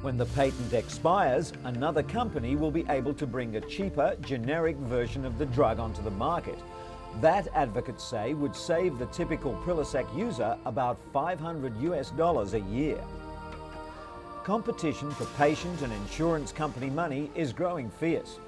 When the patent expires, another company will be able to bring a cheaper, generic version of the drug onto the market. That, advocates say, would save the typical Prilosec user about $500 a year. Competition for patient and insurance company money is growing fierce.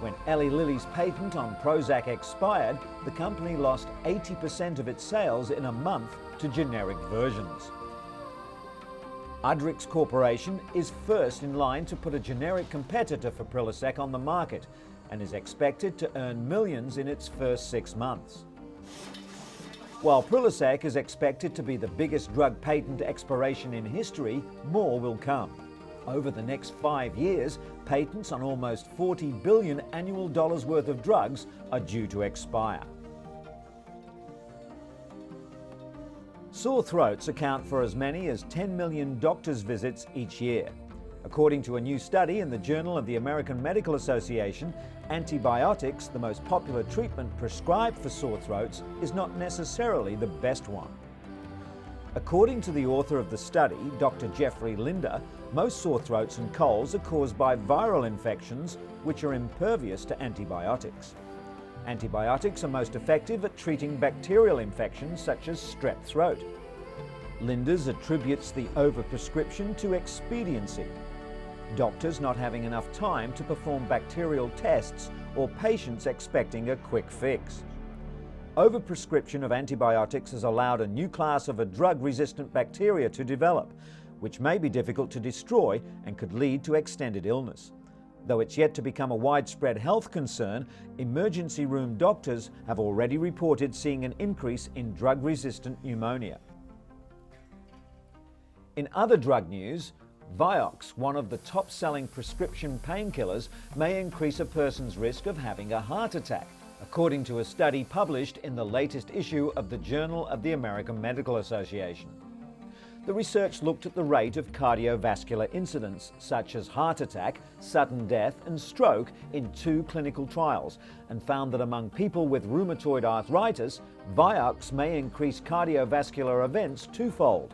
When Eli Lilly's patent on Prozac expired, the company lost 80% of its sales in a month to generic versions. Udrix Corporation is first in line to put a generic competitor for Prilosec on the market and is expected to earn millions in its first 6 months. While Prilosec is expected to be the biggest drug patent expiration in history, more will come. Over the next 5 years, patents on almost $40 billion annual worth of drugs are due to expire. Sore throats account for as many as 10 million doctor's visits each year. According to a new study in the Journal of the American Medical Association, antibiotics, the most popular treatment prescribed for sore throats, is not necessarily the best one. According to the author of the study, Dr. Jeffrey Linder, most sore throats and colds are caused by viral infections which are impervious to antibiotics. Antibiotics are most effective at treating bacterial infections such as strep throat. Linders attributes the overprescription to expediency. Doctors not having enough time to perform bacterial tests or patients expecting a quick fix. Overprescription of antibiotics has allowed a new class of a drug-resistant bacteria to develop, which may be difficult to destroy and could lead to extended illness. Though it's yet to become a widespread health concern, emergency room doctors have already reported seeing an increase in drug-resistant pneumonia. In other drug news, Vioxx, one of the top-selling prescription painkillers, may increase a person's risk of having a heart attack, according to a study published in the latest issue of the Journal of the American Medical Association. The research looked at the rate of cardiovascular incidents, such as heart attack, sudden death and stroke, in 2 clinical trials, and found that among people with rheumatoid arthritis, Vioxx may increase cardiovascular events twofold.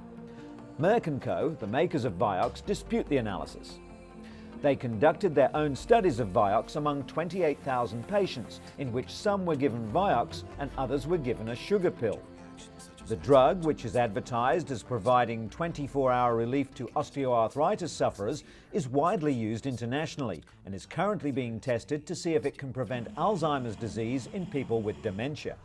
Merck & Co., the makers of Vioxx, dispute the analysis. They conducted their own studies of Vioxx among 28,000 patients, in which some were given Vioxx and others were given a sugar pill. The drug, which is advertised as providing 24-hour relief to osteoarthritis sufferers, is widely used internationally and is currently being tested to see if it can prevent Alzheimer's disease in people with dementia.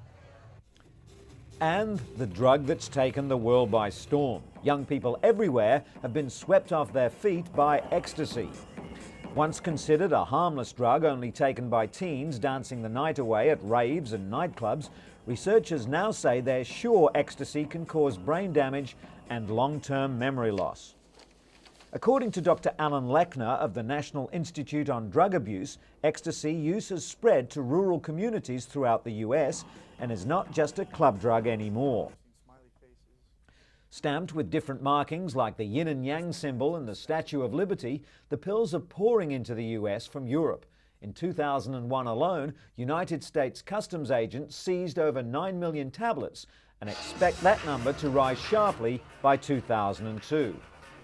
And the drug that's taken the world by storm. Young people everywhere have been swept off their feet by ecstasy. Once considered a harmless drug only taken by teens dancing the night away at raves and nightclubs, researchers now say they're sure ecstasy can cause brain damage and long-term memory loss. According to Dr. Alan Lechner of the National Institute on Drug Abuse, ecstasy use has spread to rural communities throughout the US and is not just a club drug anymore. Stamped with different markings like the yin and yang symbol and the Statue of Liberty, the pills are pouring into the US from Europe. In 2001 alone, United States customs agents seized over 9 million tablets and expect that number to rise sharply by 2002.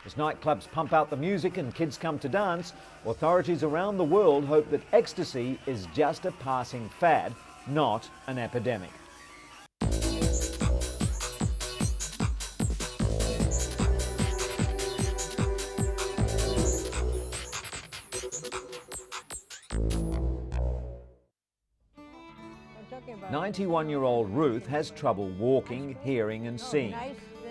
As nightclubs pump out the music and kids come to dance, authorities around the world hope that ecstasy is just a passing fad, not an epidemic. "91-year-old Ruth has trouble walking, hearing and seeing.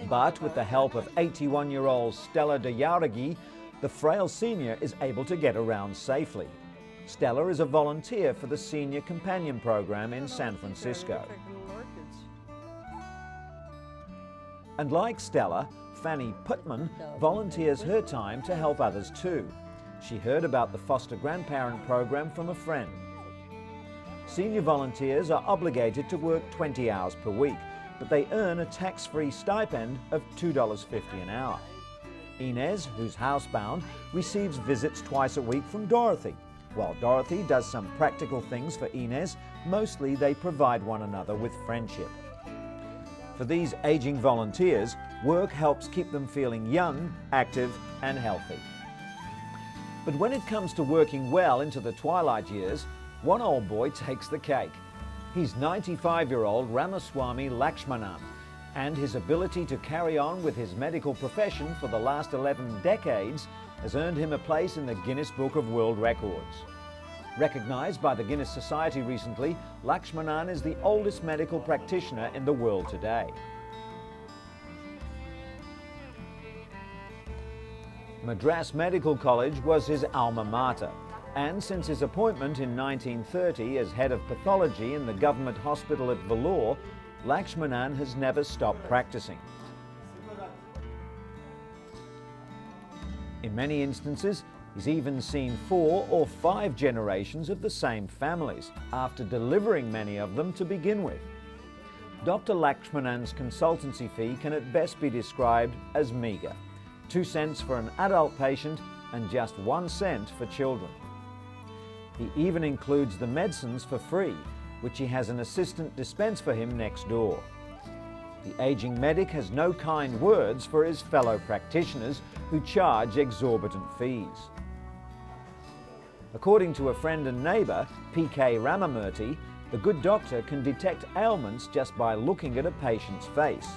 But with the help of 81-year-old Stella de Jauregi, the frail senior is able to get around safely. Stella is a volunteer for the Senior Companion Program in San Francisco. And like Stella, Fanny Putman volunteers her time to help others too. She heard about the foster grandparent program from a friend. Senior volunteers are obligated to work 20 hours per week, but they earn a tax-free stipend of $2.50 an hour. Inez, who's housebound, receives visits twice a week from Dorothy. While Dorothy does some practical things for Inez, mostly they provide one another with friendship. For these aging volunteers, work helps keep them feeling young, active and healthy. But when it comes to working well into the twilight years, one old boy takes the cake. He's 95-year-old Ramaswamy Lakshmanan, and his ability to carry on with his medical profession for the last 11 decades has earned him a place in the Guinness Book of World Records. Recognised by the Guinness Society recently, Lakshmanan is the oldest medical practitioner in the world today. Madras Medical College was his alma mater, and since his appointment in 1930 as head of pathology in the government hospital at Vellore, Lakshmanan has never stopped practicing. In many instances, he's even seen 4 or 5 generations of the same families, after delivering many of them to begin with. Dr. Lakshmanan's consultancy fee can at best be described as meagre: 2 cents for an adult patient and just 1 cent for children. He even includes the medicines for free, which he has an assistant dispense for him next door. The aging medic has no kind words for his fellow practitioners who charge exorbitant fees. According to a friend and neighbour, P.K. Ramamurthy, the good doctor can detect ailments just by looking at a patient's face.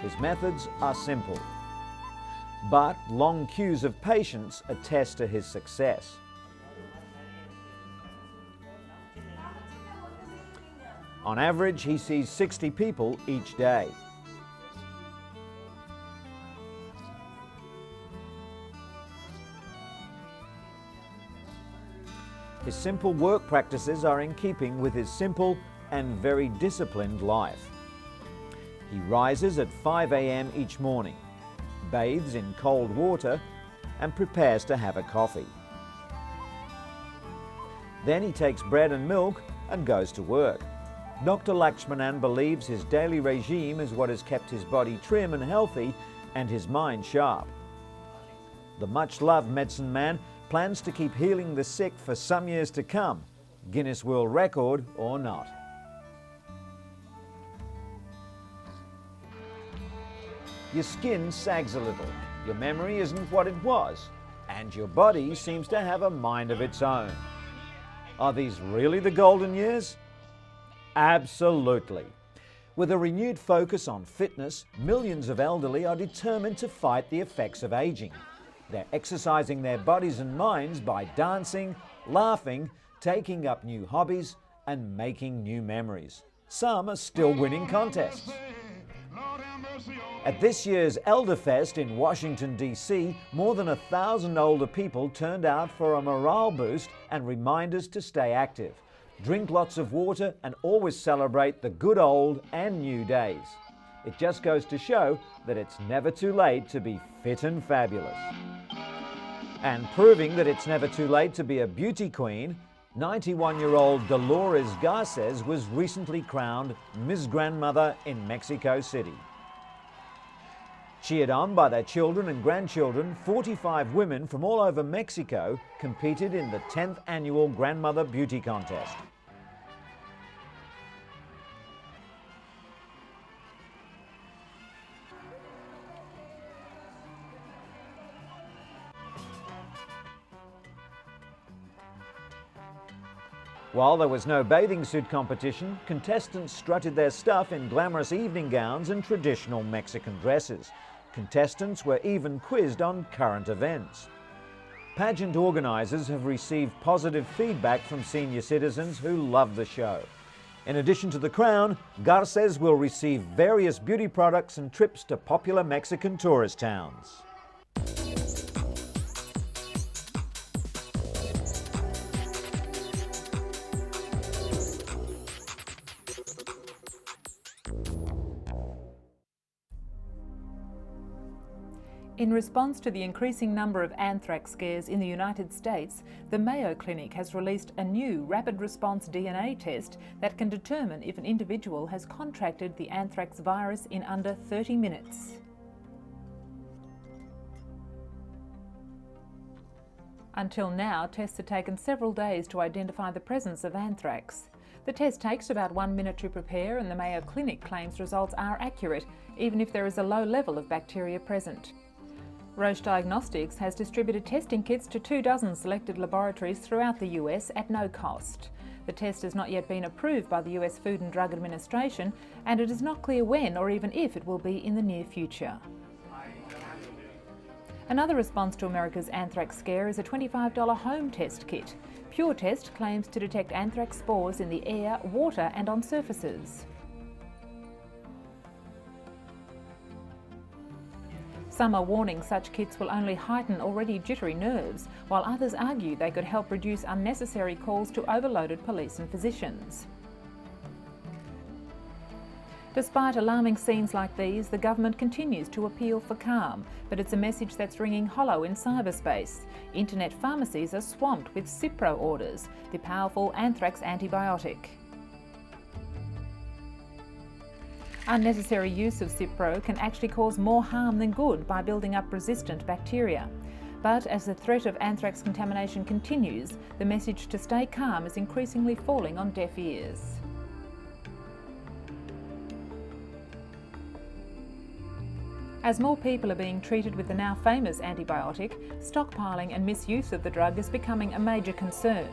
His methods are simple, but long queues of patients attest to his success. On average, he sees 60 people each day. His simple work practices are in keeping with his simple and very disciplined life. He rises at 5 a.m. each morning, bathes in cold water, and prepares to have a coffee. Then he takes bread and milk and goes to work. Dr. Lakshmanan believes his daily regime is what has kept his body trim and healthy and his mind sharp. The much-loved medicine man plans to keep healing the sick for some years to come, Guinness World Record or not. Your skin sags a little, your memory isn't what it was, and your body seems to have a mind of its own. Are these really the golden years? Absolutely. With a renewed focus on fitness, millions of elderly are determined to fight the effects of aging. They're exercising their bodies and minds by dancing, laughing, taking up new hobbies, and making new memories. Some are still winning contests. At this year's Elderfest in Washington, D.C., more than 1,000 older people turned out for a morale boost and reminders to stay active. Drink lots of water and always celebrate the good old and new days. It just goes to show that it's never too late to be fit and fabulous. And proving that it's never too late to be a beauty queen, 91-year-old Dolores Garces was recently crowned Miss Grandmother in Mexico City. Cheered on by their children and grandchildren, 45 women from all over Mexico competed in the 10th annual Grandmother Beauty Contest. While there was no bathing suit competition, contestants strutted their stuff in glamorous evening gowns and traditional Mexican dresses. Contestants were even quizzed on current events. Pageant organisers have received positive feedback from senior citizens who love the show. In addition to the crown, Garces will receive various beauty products and trips to popular Mexican tourist towns. In response to the increasing number of anthrax scares in the United States, the Mayo Clinic has released a new rapid response DNA test that can determine if an individual has contracted the anthrax virus in under 30 minutes. Until now, tests have taken several days to identify the presence of anthrax. The test takes about 1 minute to prepare, and the Mayo Clinic claims results are accurate, even if there is a low level of bacteria present. Roche Diagnostics has distributed testing kits to 24 selected laboratories throughout the US at no cost. The test has not yet been approved by the US Food and Drug Administration, and it is not clear when or even if it will be in the near future. Another response to America's anthrax scare is a $25 home test kit. Pure Test claims to detect anthrax spores in the air, water and on surfaces. Some are warning such kits will only heighten already jittery nerves, while others argue they could help reduce unnecessary calls to overloaded police and physicians. Despite alarming scenes like these, the government continues to appeal for calm, but it's a message that's ringing hollow in cyberspace. Internet pharmacies are swamped with Cipro orders, the powerful anthrax antibiotic. Unnecessary use of Cipro can actually cause more harm than good by building up resistant bacteria. But as the threat of anthrax contamination continues, the message to stay calm is increasingly falling on deaf ears. As more people are being treated with the now famous antibiotic, stockpiling and misuse of the drug is becoming a major concern.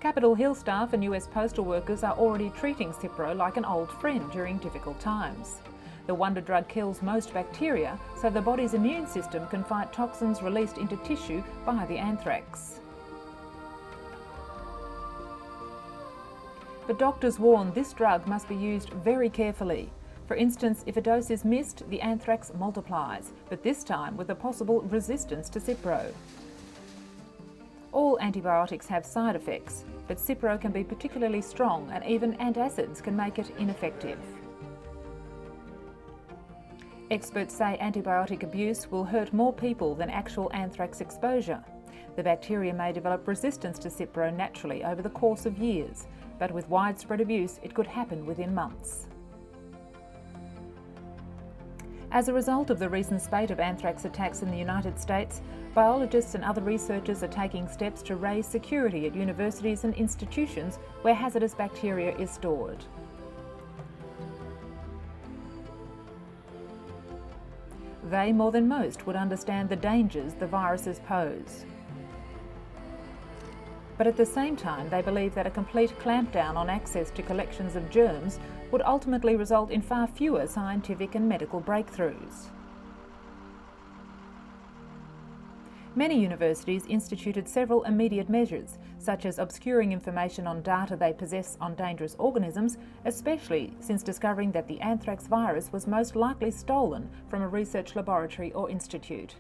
Capitol Hill staff and US postal workers are already treating Cipro like an old friend during difficult times. The wonder drug kills most bacteria, so the body's immune system can fight toxins released into tissue by the anthrax. But doctors warn this drug must be used very carefully. For instance, if a dose is missed, the anthrax multiplies, but this time with a possible resistance to Cipro. All antibiotics have side effects, but Cipro can be particularly strong and even antacids can make it ineffective. Experts say antibiotic abuse will hurt more people than actual anthrax exposure. The bacteria may develop resistance to Cipro naturally over the course of years, but with widespread abuse it could happen within months. As a result of the recent spate of anthrax attacks in the United States, biologists and other researchers are taking steps to raise security at universities and institutions where hazardous bacteria is stored. They, more than most, would understand the dangers the viruses pose. But at the same time, they believe that a complete clampdown on access to collections of germs would ultimately result in far fewer scientific and medical breakthroughs. Many universities instituted several immediate measures, such as obscuring information on data they possess on dangerous organisms, especially since discovering that the anthrax virus was most likely stolen from a research laboratory or institute.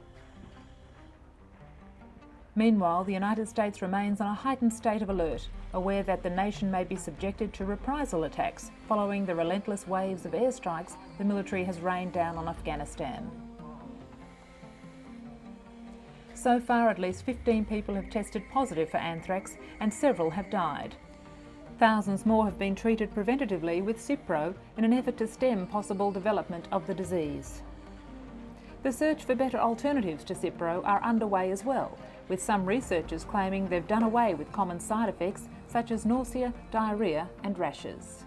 Meanwhile, the United States remains on a heightened state of alert, aware that the nation may be subjected to reprisal attacks following the relentless waves of airstrikes the military has rained down on Afghanistan. So far, at least 15 people have tested positive for anthrax and several have died. Thousands more have been treated preventatively with Cipro in an effort to stem possible development of the disease. The search for better alternatives to Cipro are underway as well, with some researchers claiming they've done away with common side effects such as nausea, diarrhea and rashes.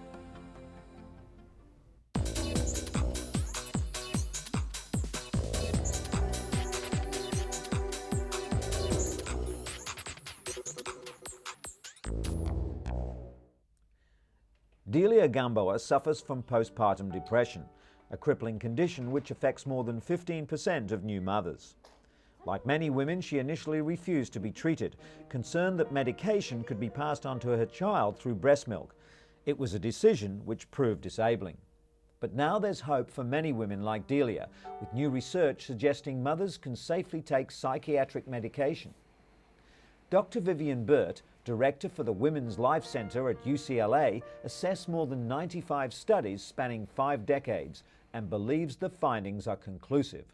Delia Gamboa suffers from postpartum depression, a crippling condition which affects more than 15% of new mothers. Like many women, she initially refused to be treated, concerned that medication could be passed on to her child through breast milk. It was a decision which proved disabling. But now there's hope for many women like Delia, with new research suggesting mothers can safely take psychiatric medication. Dr. Vivian Burt, director for the Women's Life Center at UCLA, assessed more than 95 studies spanning 5 decades and believes the findings are conclusive.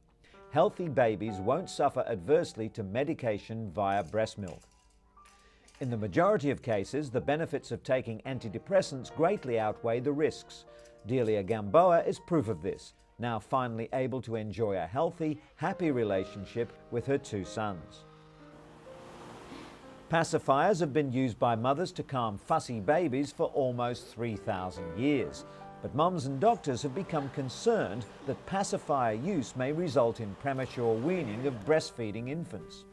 Healthy babies won't suffer adversely to medication via breast milk. In the majority of cases, the benefits of taking antidepressants greatly outweigh the risks. Delia Gamboa is proof of this, now finally able to enjoy a healthy, happy relationship with her 2 sons. Pacifiers have been used by mothers to calm fussy babies for almost 3,000 years. But mums and doctors have become concerned that pacifier use may result in premature weaning of breastfeeding infants.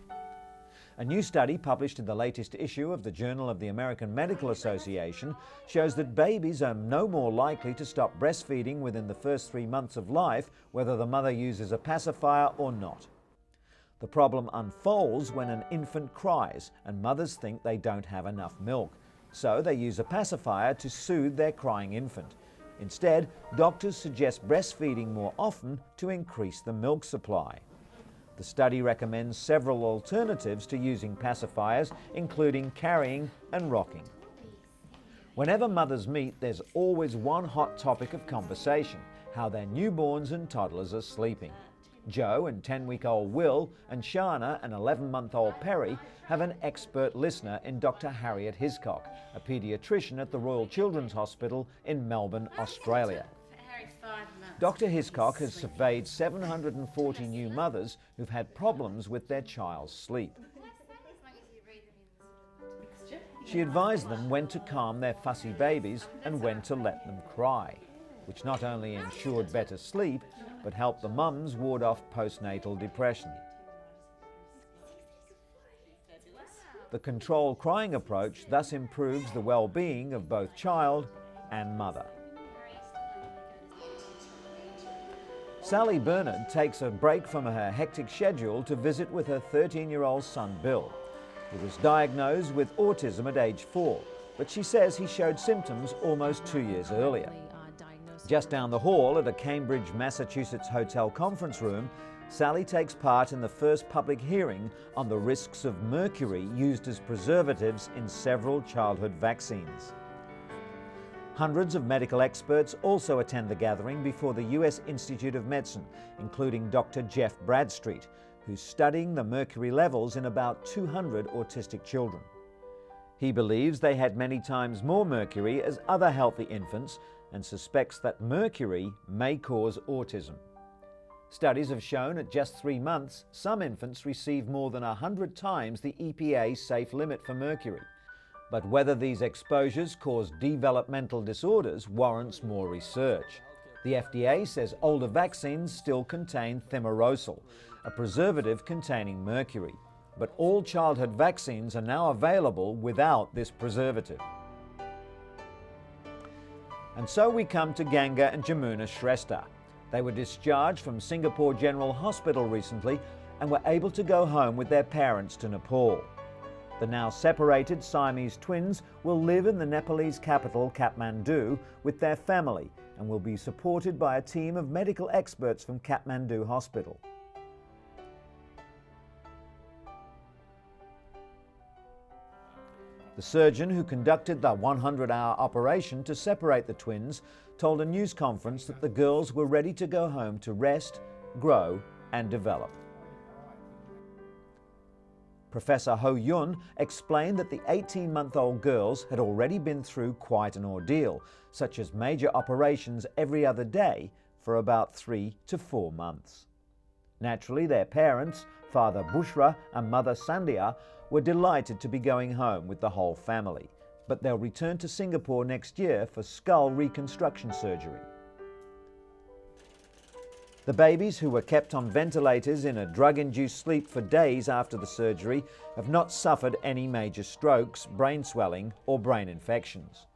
A new study published in the latest issue of the Journal of the American Medical Association shows that babies are no more likely to stop breastfeeding within the first 3 months of life, whether the mother uses a pacifier or not. The problem unfolds when an infant cries and mothers think they don't have enough milk, so they use a pacifier to soothe their crying infant. Instead, doctors suggest breastfeeding more often to increase the milk supply. The study recommends several alternatives to using pacifiers, including carrying and rocking. Whenever mothers meet, there's always one hot topic of conversation: how their newborns and toddlers are sleeping. Joe and 10-week-old Will and Shana and 11-month-old Perry have an expert listener in Dr. Harriet Hiscock, a paediatrician at the Royal Children's Hospital in Melbourne, Australia. Dr. Hiscock has surveyed 740 new mothers who've had problems with their child's sleep. She advised them when to calm their fussy babies and when to let them cry, which not only ensured better sleep, but helped the mums ward off postnatal depression. The controlled crying approach thus improves the well-being of both child and mother. Sally Bernard takes a break from her hectic schedule to visit with her 13-year-old son Bill. He was diagnosed with autism at age 4, but she says he showed symptoms almost 2 years earlier. Just down the hall at a Cambridge, Massachusetts hotel conference room, Sally takes part in the first public hearing on the risks of mercury used as preservatives in several childhood vaccines. Hundreds of medical experts also attend the gathering before the US Institute of Medicine, including Dr. Jeff Bradstreet, who's studying the mercury levels in about 200 autistic children. He believes they had many times more mercury as other healthy infants and suspects that mercury may cause autism. Studies have shown at just 3 months, some infants receive more than 100 times the EPA safe limit for mercury. But whether these exposures cause developmental disorders warrants more research. The FDA says older vaccines still contain thimerosal, a preservative containing mercury. But all childhood vaccines are now available without this preservative. And so we come to Ganga and Jamuna Shrestha. They were discharged from Singapore General Hospital recently and were able to go home with their parents to Nepal. The now separated Siamese twins will live in the Nepalese capital, Kathmandu, with their family and will be supported by a team of medical experts from Kathmandu Hospital. The surgeon who conducted the 100-hour operation to separate the twins told a news conference that the girls were ready to go home to rest, grow and develop. Professor Ho Yun explained that the 18-month-old girls had already been through quite an ordeal, such as major operations every other day for about 3 to 4 months. Naturally, their parents, Father Bushra and Mother Sandhya, were delighted to be going home with the whole family, but they'll return to Singapore next year for skull reconstruction surgery. The babies, who were kept on ventilators in a drug-induced sleep for days after the surgery, have not suffered any major strokes, brain swelling or brain infections.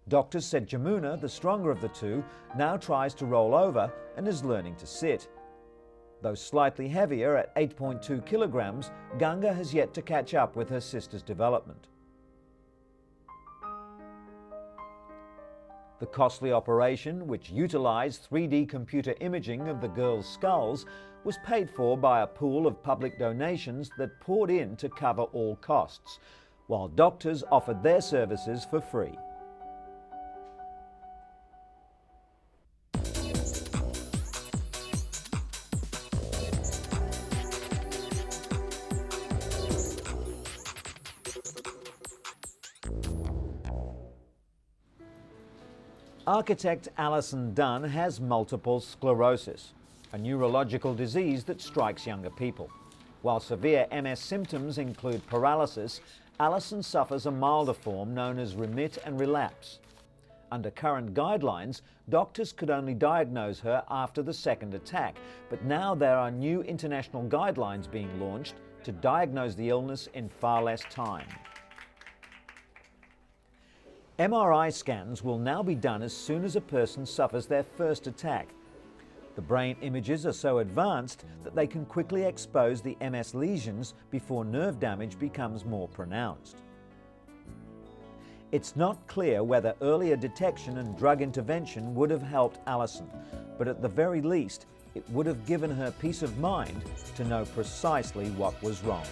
Doctors said Jamuna, the stronger of the two, now tries to roll over and is learning to sit. Though slightly heavier at 8.2 kilograms, Ganga has yet to catch up with her sister's development. The costly operation, which utilised 3D computer imaging of the girls' skulls, was paid for by a pool of public donations that poured in to cover all costs, while doctors offered their services for free. Architect Alison Dunn has multiple sclerosis, a neurological disease that strikes younger people. While severe MS symptoms include paralysis, Alison suffers a milder form known as remit and relapse. Under current guidelines, doctors could only diagnose her after the second attack, but now there are new international guidelines being launched to diagnose the illness in far less time. MRI scans will now be done as soon as a person suffers their first attack. The brain images are so advanced that they can quickly expose the MS lesions before nerve damage becomes more pronounced. It's not clear whether earlier detection and drug intervention would have helped Alison, but at the very least, it would have given her peace of mind to know precisely what was wrong.